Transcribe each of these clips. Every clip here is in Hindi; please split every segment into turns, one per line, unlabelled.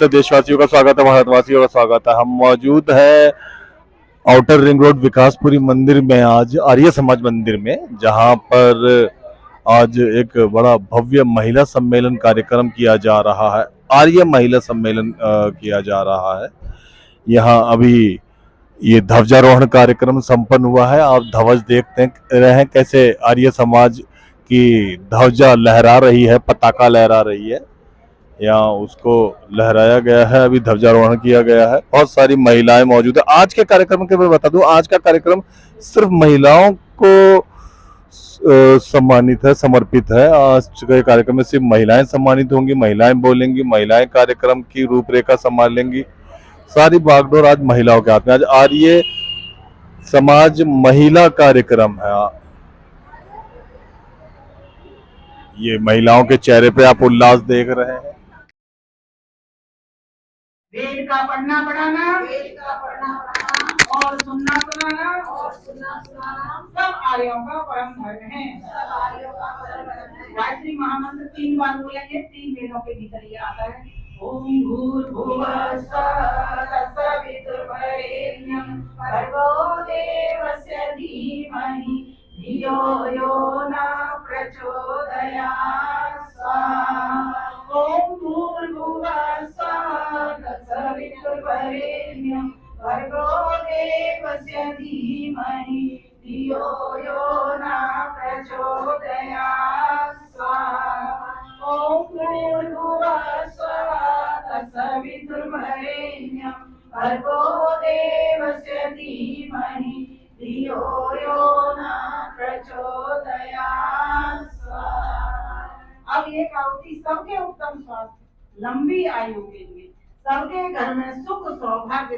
तो देशवासियों का स्वागत है, भारतवासियों का स्वागत है। हम मौजूद है आउटर रिंग रोड विकासपुरी मंदिर में, आज आर्य समाज मंदिर में, जहां पर आज एक बड़ा भव्य महिला सम्मेलन कार्यक्रम किया जा रहा है। आर्य महिला सम्मेलन किया जा रहा है। यहाँ अभी ये ध्वजारोहण कार्यक्रम संपन्न हुआ है। आप ध्वज देखते रहे हैं कैसे आर्य समाज की ध्वजा लहरा रही है, पताका लहरा रही है। यहाँ उसको लहराया गया है, अभी ध्वजारोहण किया गया है। बहुत सारी महिलाएं मौजूद है। आज के कार्यक्रम के बारे में बता दूं, आज का कार्यक्रम सिर्फ महिलाओं को सम्मानित है, समर्पित है। आज के कार्यक्रम में सिर्फ महिलाएं सम्मानित होंगी, महिलाएं बोलेंगी, महिलाएं कार्यक्रम की रूपरेखा संभालेंगी। सारी बागडोर आज महिलाओं के हाथ में। आज आर्य समाज महिला कार्यक्रम है। ये महिलाओं के चेहरे पे आप उल्लास देख रहे हैं।
वेद का पढ़ना पढ़ाना, और सुनना सुनाना, सब आर्यों का परम धर्म है। गायत्री महामंत्र 3 बार बोलेंगे, 3 वेदों के भीतर ये आता है। ओम भूर्भुवः स्वः तत्सवितुर्वरेण्यं भर्गो देवस्य धीमहि धियो यो न प्रचोदयात् स्वाहा। ओम भूर्भुवः स्वः तत्सवितुर्वरेण्यं भर्गो देवस्य धीमहि धियो यो न प्रचोदयात् स्वाहा। ओम भूर्भुवः स्वः तत्सवितुर्वरेण्यं भर्गो देवस्य धीमहि धियो यो न प्रचोदयात् स्वाहा। अब ये आहुति सबके उत्तम स्वास्थ्य, लंबी आयु के लिए, सबके घर में सुख सौभाग्य।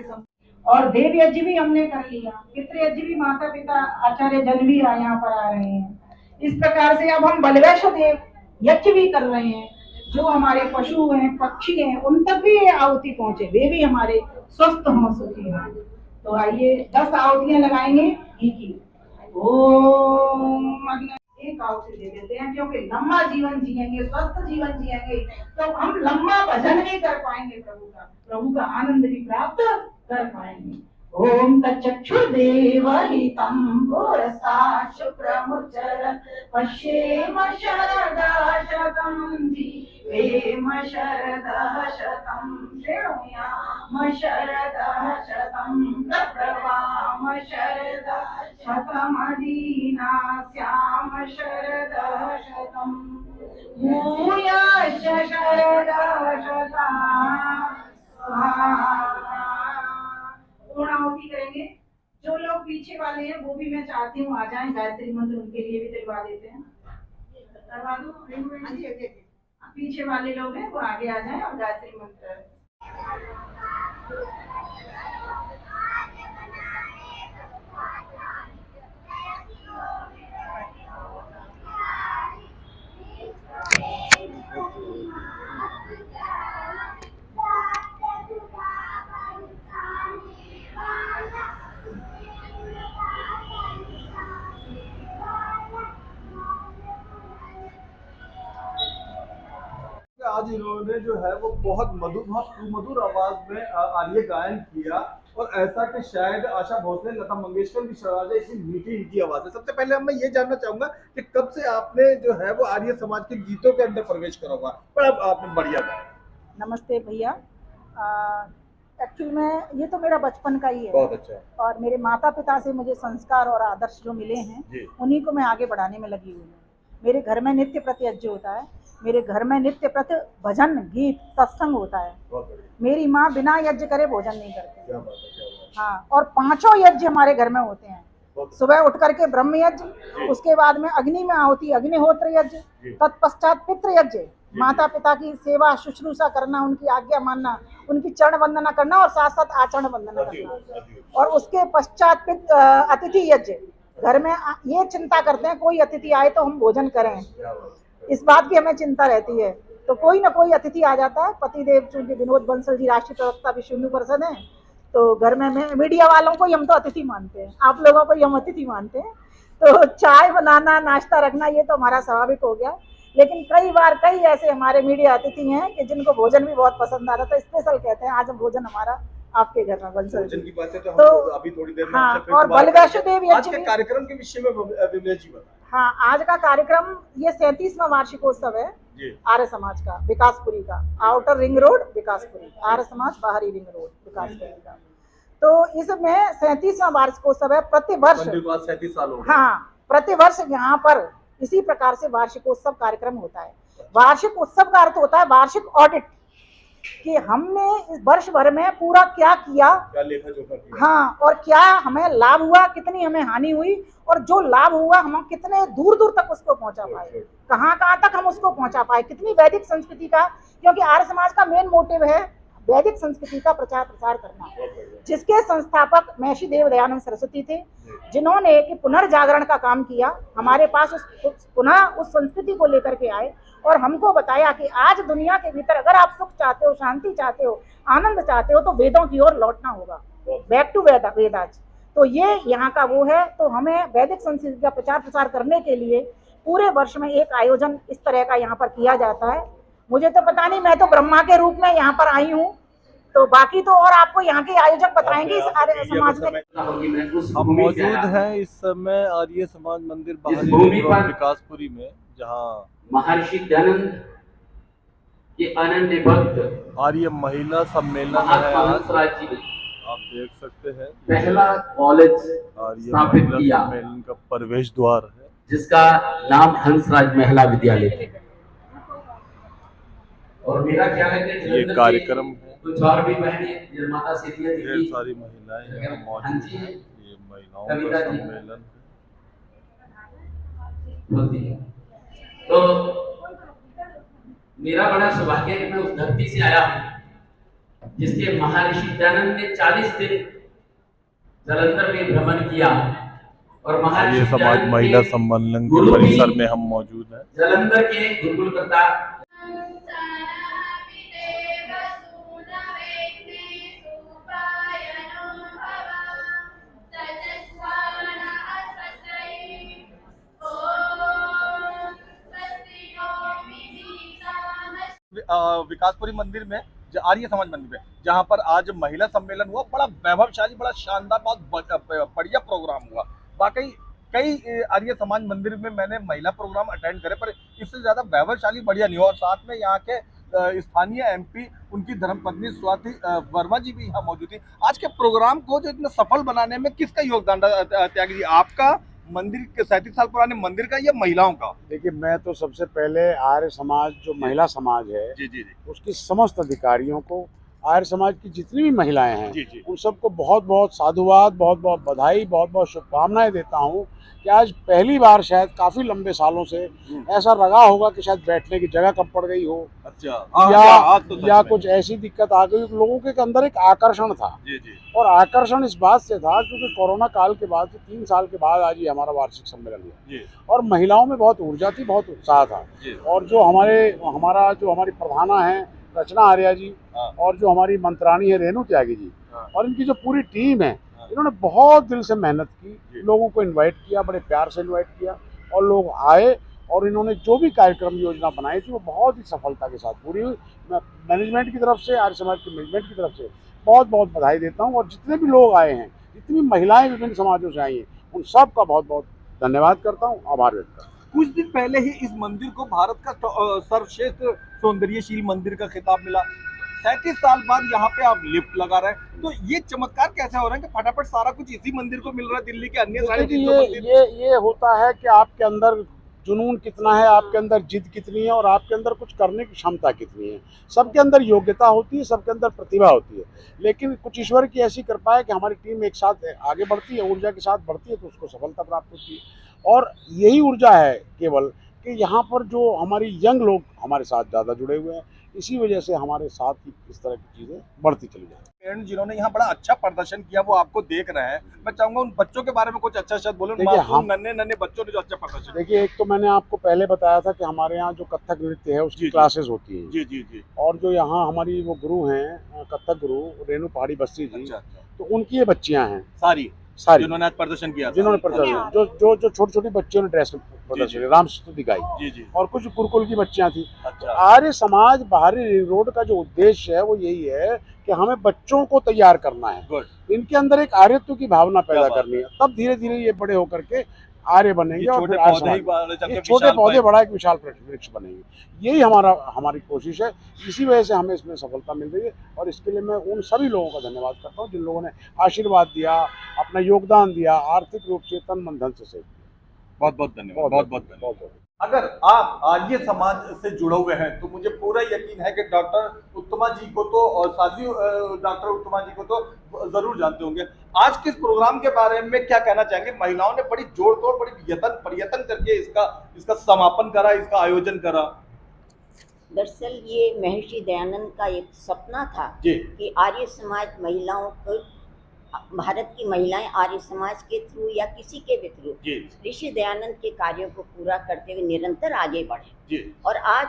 और देव यज्ञ भी हमने कर लिया, पितृयज्ञ भी, माता पिता आचार्य जन भी यहाँ पर आ रहे हैं। इस प्रकार से अब हम बलवैष्णव देव यज्ञ भी कर रहे हैं। जो हमारे पशु हैं, पक्षी हैं, उन तक भी ये आहुति पहुंचे, वे भी हमारे स्वस्थ हों, सुखी हों। तो आइए 10 आहुतियां लगाएंगे घी की। ओम एक आहुति दे देते हैं, क्योंकि लंबा जीवन जिएंगे, स्वस्थ जीवन जिएंगे तो हम लंबा भजन भी कर पाएंगे, प्रभु का आनंद भी प्राप्त कर पाएंगे। ओम तच्चक्षुर्देव हितं पुरस्ता शुक्रमुच्चर पश्येम शरदा शतं जीवेम शरदा शतं शृणुयाम शरदा शतं प्रभवाम शरदा शतमदीनास्याम शरदा शतं भूयाश्च शरदा शतं स्वाहा। पूर्णाहुति करेंगे। जो लोग पीछे वाले हैं वो भी मैं चाहती हूँ आ जाएं, गायत्री मंत्र उनके लिए भी दिलवा देते हैं। करवा दूं? पीछे वाले लोग हैं वो आगे आ जाएं और गायत्री मंत्र।
आज इन्होंने जो है वो बहुत सुमधुर आवाज में आर्य गायन किया, और ऐसा कि शायद आशा भोसले, लता मंगेशकर भी शर्मा जाए, इतनी मीठी इनकी आवाज है। सबसे पहले मैं ये जानना चाहूंगा कि कब से आपने जो है वो आर्य समाज के गीतों के अंदर प्रवेश करा हुआ, पर अब आपने बढ़िया गाया।
नमस्ते भैया। एक्चुअली में ये तो मेरा बचपन का ही है।
बहुत अच्छा।
और मेरे माता पिता से मुझे संस्कार और आदर्श जो मिले हैं, उन्हीं को मैं आगे बढ़ाने में लगी हुई हूँ। मेरे घर में नित्य प्रति यज्ञ होता है, मेरे घर में नित्य प्रति भजन गीत सत्संग होता है। मेरी माँ बिना यज्ञ करे भोजन नहीं करती। हाँ, और 5 यज्ञ हमारे घर में होते हैं। सुबह उठ करके ब्रह्म यज्ञ, उसके बाद में अग्नि में आहुति, अग्निहोत्र यज्ञ, तत्पश्चात पितृ यज्ञ, माता पिता की सेवा शुश्रूषा करना, उनकी आज्ञा मानना, उनकी चरण वंदना करना और साथ साथ आचरण वंदना करना। और उसके पश्चात अतिथि यज्ञ। घर में ये चिंता करते हैं कोई अतिथि आए तो हम भोजन करें, इस बात की हमें चिंता रहती है। तो कोई ना कोई अतिथि आ जाता है। पतिदेव चूंकि विनोद बंसल जी राष्ट्रीय प्रवक्ता विश्व हिंदू परिषद हैं, तो घर में मीडिया वालों को ही हम तो अतिथि मानते हैं, आप लोगों को ही हम अतिथि मानते हैं। तो चाय बनाना, नाश्ता रखना, ये तो हमारा स्वाभाविक हो गया। लेकिन कई बार कई ऐसे हमारे मीडिया अतिथि हैं कि जिनको भोजन भी बहुत पसंद आ रहा था, स्पेशल कहते हैं आज हम भोजन हमारा आपके घर में बंसल
भोजन की बातें तो हम
तो
अभी थोड़ी देर में
हाँ,
आपसे फिर
और
दोबारा
बल वैष्णो
करेंगे।
देवी
आज के
actually-
कार्यक्रम के विषय में विमलेश जी बताएं।
हाँ, आज का कार्यक्रम ये 37वां वार्षिकोत्सव है
जी
आर्य समाज का, विकासपुरी का, outer ring road Vikaspuri, Arya Samaj बाहरी रिंग रोड विकासपुरी का। तो इसमें 37वां वार्षिकोत्सव है। प्रतिवर्ष
मंदिर को आज 37 साल हो गए।
हाँ, प्रतिवर्ष यहाँ पर इसी प्रकार से वार्षिकोत्सव कार्यक्रम होता है। वार्षिक उत्सव का अर्थ होता है वार्षिक ऑडिट, कि हमने इस वर्ष भर में पूरा क्या किया,
क्या लेखा जोखा किया।
हाँ, और क्या हमें लाभ हुआ, कितनी हमें हानि हुई, और जो लाभ हुआ हम कितने दूर दूर तक उसको पहुंचा पाए, कहाँ कहाँ तक हम उसको पहुंचा पाए, कितनी वैदिक संस्कृति का, क्योंकि आर्य समाज का मेन मोटिव है वैदिक संस्कृति का प्रचार प्रसार करना, जिसके संस्थापक महर्षि देव दयानंद सरस्वती थे, जिन्होंने कि पुनर्जागरण का काम किया, हमारे पास पुनः उस संस्कृति को लेकर के आए और हमको बताया कि आज दुनिया के भीतर अगर आप सुख चाहते हो, शांति चाहते हो, आनंद चाहते हो, तो वेदों की ओर लौटना होगा, बैक टू वेदाज। तो ये यहाँ का वो है। तो हमें वैदिक संस्कृति का प्रचार प्रसार करने के लिए पूरे वर्ष में एक आयोजन इस तरह का यहाँ पर किया जाता है। मुझे तो पता नहीं, मैं तो ब्रह्मा के रूप में यहाँ पर आई हूँ, तो बाकी तो और आपको यहाँ के आयोजक बताएंगे इस आर्य समाज में।
हम मौजूद हैं इस समय आर्य समाज मंदिर बाहरी
भूमि
रिंग रोड
पर
विकासपुरी में, जहाँ
महर्षि दयानंद के अनन्य भक्त
आर्य महिला सम्मेलन है
महात्मा
आज।
हंसराज जी
आप देख सकते हैं
पहला कॉलेज
आर्य
स्थापित
महिला
किया,
सम्मेलन का प्रवेश द्वार है।
जिसका नाम हंसराज महिला विद्यालय है। और मेरा ख्याल है कि
ये
जलंधर के
कार्यक्रम है,
कुछ और भी बहनें निर्माता सेठिया जी
ढेर
की
सारी महिलाएं यहाँ
हाँ
मौजूद
जी
हैं।
हैं।
ये महिलाओं
कविता
का
जी।
सम्मेलन
होती है। तो मेरा बड़ा सौभाग्य है कि मैं उस धरती से आया हूँ जिसके महर्षि दयानंद ने 40 दिन जलंधर में भ्रमण किया, और
है।
महर्षि
आर्य समाज
दयानंद
महिला
के
सम्मेलन के
गुरु भी
परिसर में हम मौजूद हैं।
जलंधर के गुरुकुलकर्ता
विकासपुरी मंदिर में, आर्य समाज मंदिर में, जहाँ पर आज महिला सम्मेलन हुआ, बड़ा वैभवशाली, बड़ा शानदार, बहुत बढ़िया प्रोग्राम हुआ। वाकई कई आर्य समाज मंदिर में मैंने महिला प्रोग्राम अटेंड करे, पर इससे ज्यादा वैभवशाली बढ़िया नहीं हुआ। और साथ में यहाँ के स्थानीय एमपी, उनकी धर्मपत्नी स्वाति वर्मा जी भी यहाँ मौजूद थी। आज के प्रोग्राम को जो इतना सफल बनाने में किसका योगदान रहा, त्यागी जी? आपका, मंदिर के 37 साल पुराने मंदिर का, या महिलाओं का?
देखिए, मैं तो सबसे पहले आर्य समाज जो महिला समाज है
जी जी जी
उसकी समस्त अधिकारियों को, आर्य समाज की जितनी भी महिलाएं हैं,
जी जी
उन सबको बहुत बहुत साधुवाद, बहुत बहुत बधाई, बहुत बहुत शुभकामनाएं देता हूं कि आज पहली बार शायद काफ़ी लंबे सालों से ऐसा लगा होगा कि शायद बैठने की जगह कम पड़ गई हो,
अच्छा।
या कुछ ऐसी दिक्कत आ गई। लोगों के अंदर एक आकर्षण था,
जी जी
और आकर्षण इस बात से था क्योंकि कोरोना काल के बाद 3 साल के बाद आज ये हमारा वार्षिक सम्मेलन हुआ,
जी
और महिलाओं में बहुत ऊर्जा थी, बहुत उत्साह था।
जी।
और जो हमारी प्रधाना है रचना आर्या जी,
हाँ।
और जो हमारी मंत्राणी है रेणु त्यागी जी,
हाँ।
और इनकी जो पूरी टीम है, इन्होंने बहुत दिल से मेहनत की,
जी।
लोगों को इनवाइट किया, बड़े प्यार से इनवाइट किया, और लोग आए, और इन्होंने जो भी कार्यक्रम योजना बनाई थी वो बहुत ही सफलता के साथ पूरी हुई। मैं मैनेजमेंट की तरफ से, आर्य समाज के मैनेजमेंट की तरफ से बहुत बहुत बधाई देता हूँ, और जितने भी लोग आए हैं, जितनी महिलाएं विभिन्न समाजों से आई हैं, उन सब का बहुत बहुत धन्यवाद करता हूँ, आभार व्यक्त करता हूँ।
कुछ दिन पहले ही इस मंदिर को भारत का सर्वश्रेष्ठ सौंदर्यशील मंदिर का खिताब मिला। 37 साल बाद यहाँ पे आप लिफ्ट लगा रहे हैं, तो ये चमत्कार कैसे हो रहा है कि फटाफट सारा कुछ इसी मंदिर को मिल रहा है? दिल्ली के अन्य सारे
ये होता है कि आपके अंदर जुनून कितना है, आपके अंदर जिद कितनी है, और आपके अंदर कुछ करने की क्षमता कितनी है। सबके अंदर योग्यता होती है, सबके अंदर प्रतिभा होती है, लेकिन कुछ ईश्वर की ऐसी कृपा है कि हमारी टीम एक साथ आगे बढ़ती है, ऊर्जा के साथ बढ़ती है, तो उसको सफलता प्राप्त होती है। और यही ऊर्जा है केवल कि यहाँ पर जो हमारी यंग लोग हमारे साथ ज़्यादा जुड़े हुए हैं, इसी वजह से हमारे साथ ही इस तरह की चीज़ें बढ़ती चली जाती हैं।
पेरेंट्स जिन्होंने यहाँ बड़ा अच्छा प्रदर्शन किया, वो आपको देख रहे हैं। मैं चाहूंगा उन बच्चों के बारे में कुछ अच्छा शब्द बोले,
देखिए,
मासूम नन्हे बच्चों ने जो अच्छा प्रदर्शन किया।
देखिए, एक तो मैंने आपको पहले बताया था कि हमारे यहाँ जो कथक नृत्य है उसकी
जी।
क्लासेस होती हैं,
जी जी जी।
और जो यहाँ हमारी वो गुरु हैं, कथक गुरु रेणु पहाड़ी बस्ती जी,
अच्छा।
तो उनकी ये बच्चियाँ हैं,
सारी
सारी
जिन्होंने आज प्रदर्शन किया था।
जिन्होंने प्रदर्शन जो छोटी छोटी बच्चियों ने ड्रेस प्रदर्शन किया, राम स्तुति गाई,
जी जी।
और कुछ गुरुकुल की बच्चियां थी।
अच्छा।
आर्य समाज बाहरी रिंग रोड का जो उद्देश्य है वो यही है कि हमें बच्चों को तैयार करना है,
गुड।
इनके अंदर एक आर्यत्व की भावना पैदा
क्या बात
करनी है, तब धीरे धीरे ये बड़े होकर के आर्य बनेंगे और
छोटे
फिर आर्य
पौधे ही
समाज
चल के
ये छोटे
विशाल
पौधे
पाए।
बड़ा एक विशाल वृक्ष बनेंगे। यही हमारी कोशिश है, इसी वजह से हमें इसमें सफलता मिल रही है। और इसके लिए मैं उन सभी लोगों का धन्यवाद करता हूँ जिन लोगों ने आशीर्वाद दिया, अपना योगदान दिया, आर्थिक रूप से तन मन धन से।
बहुत बहुत धन्यवाद, बहुत बहुत धन्यवाद।
बहुत।
अगर आप आर्य समाज से जुड़े हुए हैं तो मुझे पूरा यकीन है कि डॉक्टर उत्तमा जी को तो और साथी डॉक्टर उत्तमा जी को तो जरूर जानते होंगे। आज के इस प्रोग्राम के बारे में क्या कहना चाहेंगे? महिलाओं ने बड़ी जोड़ तोड़, बड़ी प्रयत्न करके इसका समापन करा, इसका आयोजन करा।
दरअसल ये महर्षि दयानंद का एक सपना था
जी।
कि आर्य समाज महिलाओं को, भारत की महिलाएं आर्य समाज के थ्रू या किसी के भी थ्रू
जी
ऋषि दयानंद के कार्यों को पूरा करते हुए निरंतर आगे बढ़े।
जी।
और आज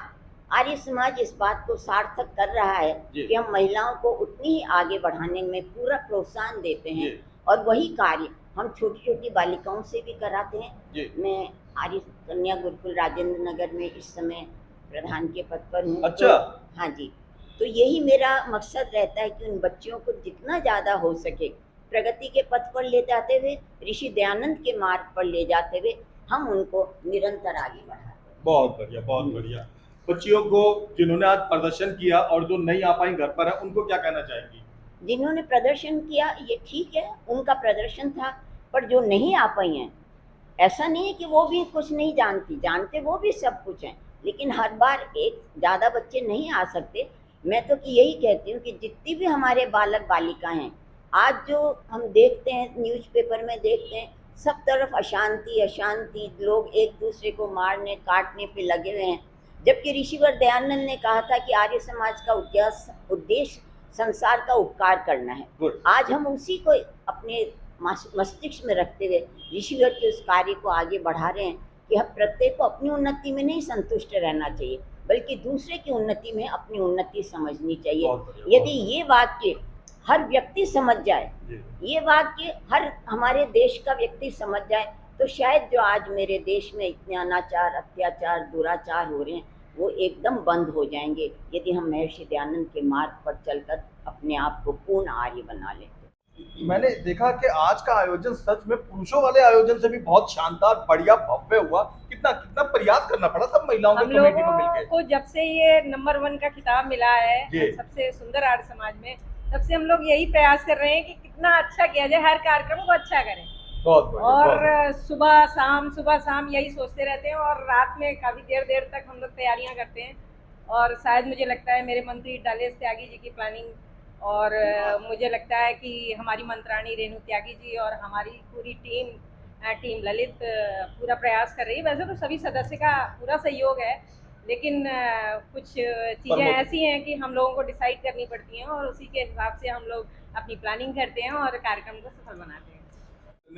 आर्य समाज इस बात को सार्थक कर रहा है
जी।
कि हम महिलाओं को उतनी ही आगे बढ़ाने में पूरा प्रोत्साहन देते हैं,
जी।
और वही कार्य हम छोटी छोटी बालिकाओं से भी कराते हैं।
जी।
मैं आर्य कन्या गुरुकुल राजेंद्र नगर में इस समय प्रधान के पद पर हूँ।
अच्छा।
तो, हाँ जी, तो यही मेरा मकसद रहता है कि उन बच्चियों को जितना ज़्यादा हो सके प्रगति के पथ पर ले जाते हुए, ऋषि दयानंद के मार्ग पर ले जाते हुए हम उनको निरंतर आगे बढ़ाते हैं।
बहुत बढ़िया, बहुत बढ़िया। बच्चियों को जिन्होंने आज प्रदर्शन किया और जो नहीं आ पाई घर पर है, उनको क्या कहना चाहेंगी?
जिन्होंने प्रदर्शन किया ये ठीक है, उनका प्रदर्शन था, पर जो नहीं आ पाई हैं, ऐसा नहीं है कि वो भी कुछ नहीं जानते वो भी सब कुछ हैं, लेकिन हर बार एक ज़्यादा बच्चे नहीं आ सकते। मैं तो कि यही कहती हूँ कि जितनी भी हमारे बालक बालिकाएं हैं, आज जो हम देखते हैं न्यूज़पेपर में देखते हैं, सब तरफ अशांति, लोग एक दूसरे को मारने काटने पे लगे हुए हैं, जबकि ऋषिवर दयानंद ने कहा था कि आर्य समाज का उद्देश्य संसार का उपकार करना है। आज हम उसी को अपने मस्तिष्क में रखते हुए ऋषिवर के उस कार्य को आगे बढ़ा रहे हैं कि हम प्रत्येक को अपनी उन्नति में नहीं संतुष्ट रहना चाहिए, बल्कि दूसरे की उन्नति में अपनी उन्नति समझनी चाहिए। यदि ये वाक्य हर व्यक्ति समझ जाए, ये वाक्य हर हमारे देश का व्यक्ति समझ जाए, तो शायद जो आज मेरे देश में इतने अनाचार, अत्याचार, दुराचार हो रहे हैं वो एकदम बंद हो जाएंगे, यदि हम महर्षि दयानंद के मार्ग पर चलकर अपने आप को पूर्ण आर्य बना लेते।
मैंने देखा कि आज का आयोजन सच में पुरुषों वाले आयोजन से भी बहुत शानदार, बढ़िया, भव्य हुआ। कितना प्रयास करना पड़ा सब महिलाओं
हम
की कमेटी को
लोगों
मिलकर।
को जब से ये नंबर 1 का खिताब मिला है
जी।
सबसे सुंदर आर्य समाज में, तब से हम लोग यही प्रयास कर रहे हैं कि कितना अच्छा किया जाए, हर कार्यक्रम को अच्छा करें।
बहुत बढ़िया,
और सुबह शाम यही सोचते रहते हैं, और रात में काफ़ी देर तक हम लोग तैयारियां करते हैं। और शायद मुझे लगता है मेरे मंत्री डालेश त्यागी जी की प्लानिंग, और मुझे लगता है कि हमारी मंत्राणी रेणु त्यागी जी और हमारी पूरी टीम ललित पूरा प्रयास कर रही है। वैसे तो सभी सदस्य का पूरा सहयोग है, लेकिन कुछ चीज़ें ऐसी हैं कि हम लोगों को डिसाइड करनी पड़ती हैं, और उसी के हिसाब से हम लोग अपनी प्लानिंग करते हैं और कार्यक्रम को सफल बनाते हैं।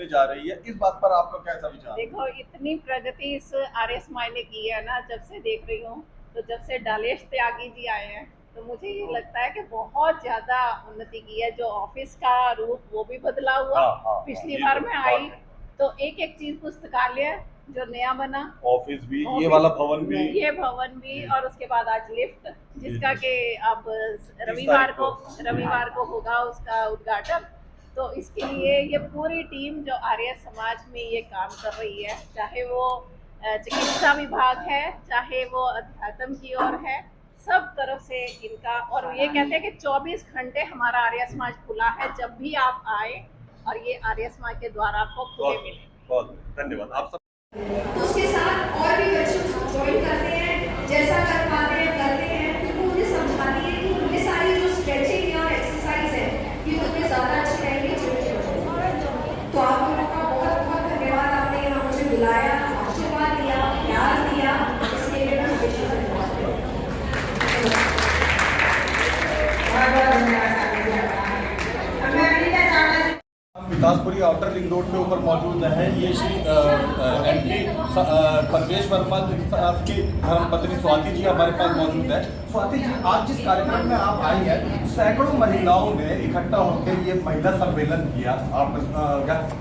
जा रही है, इस बात पर आपका कैसा विचार?
देखो, इतनी प्रगति इस आर्य समाज ने की है ना, जब से देख रही हूँ, तो जब से डालेश त्यागी जी आए हैं, तो मुझे ये लगता है कि बहुत ज्यादा उन्नति की है। जो ऑफिस का रूप वो भी बदला हुआ। पिछली बार मैं आई तो एक चीज, पुस्तकालय जो नया बना,
ऑफिस भी, ये वाला भवन भी,
और उसके बाद आज लिफ्ट, जिसका कि अब रविवार को होगा उसका उद्घाटन। तो इसके लिए ये पूरी टीम जो आर्य समाज में ये काम कर रही है, चाहे वो चिकित्सा विभाग है, चाहे वो अध्यात्म की ओर है, सब तरफ से इनका। और ये कहते हैं कि 24 घंटे हमारा आर्य समाज खुला है, जब भी आप आए और ये आर्य समाज के द्वारा आपको खुले मिले।
बहुत धन्यवाद आप सब।
उसके साथ और भी बच्चे ज्वाइन करते हैं, जैसा कर पाते हैं करते हैं, क्योंकि मुझे समझाती है कि मुझे सारी जो स्ट्रेचिंग है और एक्सरसाइज है ये तुम्हें ज़्यादा अच्छी रहेगी। तो आप लोगों का बहुत बहुत धन्यवाद, आपने यहाँ मुझे बुलाया, आशीर्वाद दिया, प्यार दिया, इसके लिए मैं हमेशा धन्यवाद
विकासपुरी बिकासपुरी आउटर रिंग रोड के ऊपर मौजूद है। ये श्री MP परवेश वर्मा साहब की धर्मपत्नी स्वाति जी हमारे पास मौजूद है। स्वाति जी, आज जिस कार्यक्रम में आप आई हैं, सैकड़ों महिलाओं ने इकट्ठा होकर ये महिला सम्मेलन किया। आप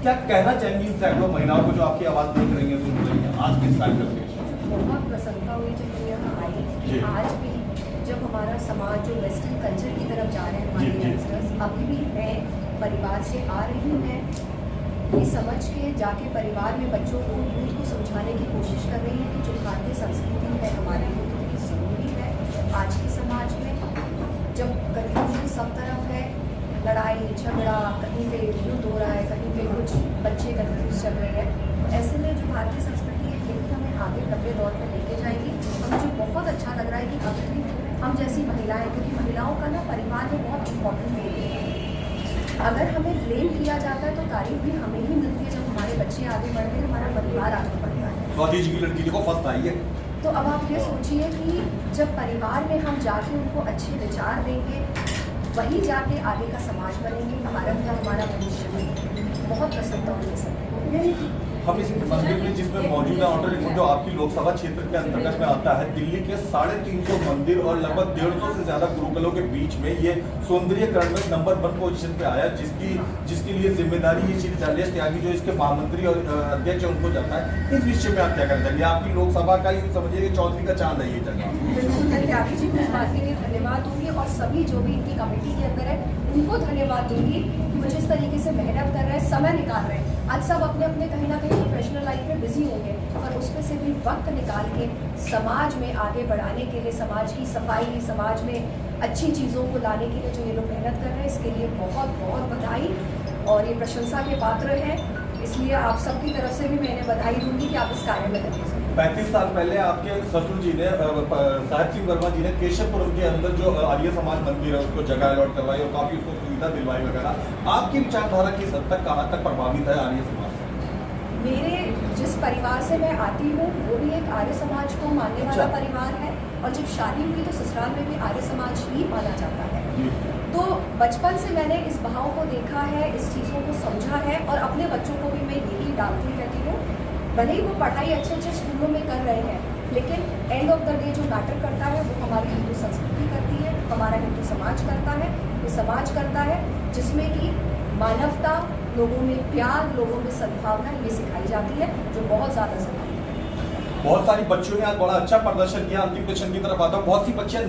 क्या कहना चाहेंगी इन सैकड़ों महिलाओं को जो आपकी आवाज़ देख रही हैं, सुन रही हैं आज के इस कार्यक्रम में?
बहुत प्रसन्नता हुई जब हम यहाँ आई। आज भी जब हमारा समाज जो वेस्टर्न कल्चर की तरफ जा रहे हैं, हमारे यंगस्टर्स अभी भी हैं, परिवार से आ रही हैं, ये समझ के जाके परिवार में बच्चों को यूथ को समझाने की कोशिश कर रही हैं कि जो भारतीय संस्कृति है हमारे लिए कितनी ज़रूरी है। आज के समाज में जब कन्फ्यूजन सब तरफ है, लड़ाई झगड़ा, कहीं पे युद्ध हो रहा है, कहीं पे कुछ बच्चे कन्फ्यूज चल रहे हैं, ऐसे में जो भारतीय संस्कृति है यही हमें आगे लंबे दौर पर लेके जाएगी। और मुझे बहुत अच्छा लग रहा है कि अभी भी हम जैसी महिलाएं, क्योंकि महिलाओं का ना परिवार में बहुत इम्पोर्टेंट रोल है। अगर हमें ब्लेम किया जाता है तो तारीफ भी हमें ही मिलती है। जब हमारे बच्चे आगे बढ़ते हैं, हमारा परिवार आगे बढ़ता है।
स्वाति जी की लड़की देखो फर्स्ट आई है।
तो अब आप ये सोचिए कि जब परिवार में हम जाके उनको अच्छे विचार देंगे, वही जाके आगे का समाज बनेंगे, भारत का हमारा भविष्य बनेगा। बहुत प्रसन्नता होगी सब।
हम इस मंदिर में जिसमें मौजूद है आउटर रिंग, जो आपकी लोकसभा क्षेत्र के अंतर्गत में आता है, दिल्ली के 350 मंदिर और लगभग 150 से ज्यादा गुरुकुलों के बीच में ये सौंदर्यकरण में नंबर 1 पोजीशन पे आया, जिसके लिए जिम्मेदारी ये श्री डालेश त्यागी जो इसके महामंत्री और अध्यक्ष है उनको जाता है। इस विषय में आप क्या कहना चाहेंगे? आपकी लोकसभा का ही समझिए कि चौधरी का चांद है ये जगह।
बिल्कुल, मैं त्यागी जी को इस बात के लिए धन्यवाद दूंगी और सभी जो भी इनकी कमेटी के अंदर है उनको धन्यवाद दूंगी कि वो जिस तरीके से मेहनत कर रहे हैं, समय निकाल रहे हैं। आज सब अपने अपने कहीं ना कहीं प्रोफेशनल लाइफ में बिजी होंगे और उसमें से भी वक्त निकाल के समाज में आगे बढ़ाने के लिए, समाज की सफाई, समाज में अच्छी चीज़ों को लाने के लिए जो ये लोग मेहनत कर रहे हैं, इसके लिए बहुत बहुत बधाई और ये प्रशंसा के पात्र हैं। इसलिए आप सबकी तरफ से भी मैंने बधाई दूंगी कि आप इस कार्य में लगे।
35 साल पहले आपके ससुर जी ने, साहिब सिंह वर्मा जी ने केशवपुरम के अंदर जो आर्य समाज मंदिर है उसको जगह अलॉट करवाई और काफ़ी उसको सुविधा दिलवाई वगैरह। आपकी विचारधारा किस हद तक, कहाँ तक प्रभावित है आर्य समाज?
मेरे जिस परिवार से मैं आती हूँ वो भी एक आर्य समाज को मानने वाला परिवार है और जब शादी हुई तो ससुराल में भी आर्य समाज ही माना जाता है। तो बचपन से मैंने इस भाव को देखा है, इस चीज़ों को समझा है और अपने बच्चों को भी मैं यही डालती रहती हूँ। भले ही वो पढ़ाई अच्छे स्कूलों में कर रहे हैं, लेकिन एंड ऑफ द डे जो मैटर करता है वो हमारी हिंदू संस्कृति करती है, हमारा हिंदू समाज करता है। ये समाज करता है जिसमें कि मानवता, लोगों में प्यार, लोगों में सद्भावना ये सिखाई जाती है, जो बहुत ज़्यादा ज़रूरी है।
बहुत सारी बच्चियों ने आज बड़ा अच्छा प्रदर्शन किया। अंतिम क्वेश्चन की तरफ आता हूँ। बहुत सी बच्चियां